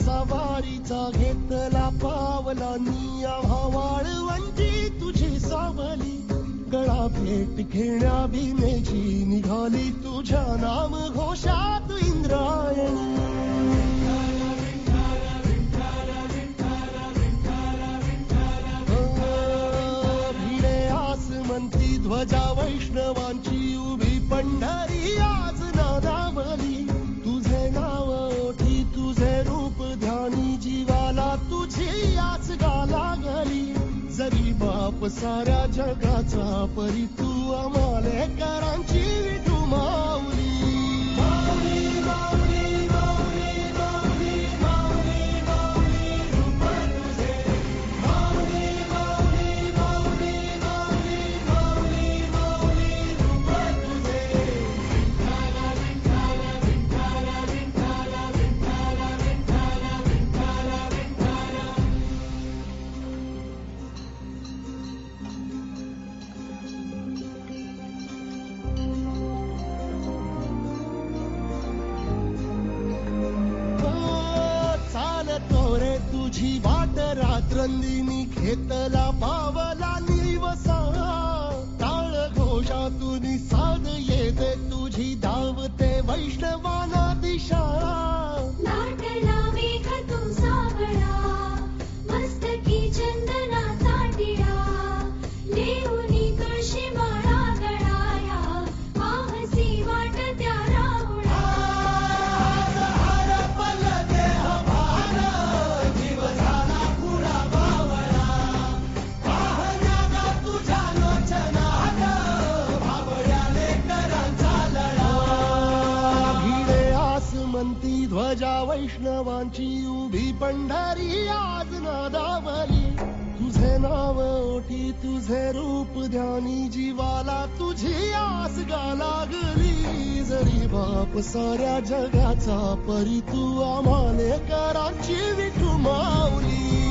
सवारीचा घेतला पावला निया वाळवंटी तुझी सावली गळा भेट घेण्या भीमेची निघाली तुझ्या नाम घोषात इंद्रायणी भिडे आसमंती ध्वजा वैष्णवांची उभी पंढरी आज नादावली तुझे नाव ओठी तुझे रूप ध्यानी जीवाला तुझी आस गाला गली जरी बाप साऱ्या जगाचा परी तू आम्हाले करांची विठू माऊली माऊली माऊली माऊली माऊली माऊली माऊली रूप तुझे माऊली माऊली माऊली माऊली माऊली माऊली रूप तुझे विठ्ठला विठ्ठला विठ्ठला विठ्ठला विठ्ठला विठ्ठला विठ्ठला विठ्ठला चालतो रे तुझी वाट रात्रंदिनी घेतला पावला निवसा टाळ घोषातून साध येते तुझी धावते वैष्णवाना दिशा लाटला मेघ तू सावळा मस्तकी चंदनाचा टिळा देऊनी तुळशी माळा गळाया आहसी वाट त्या राहुळा हरपल देह भार जीव झाला खुळा बावळा पाहण्याला तुझ्या लोचनात भाबड्याले करांचा लढा भिडे आसमंती ध्वजा वैष्णवांची उभी पंढरी आज नादावली तुझे नाव ओठी तुझे रूप ध्यानी जीवाला तुझी आस गा लागली जरी बाप साऱ्या जगाचा परी तू आम्हाले करांची विठू माऊली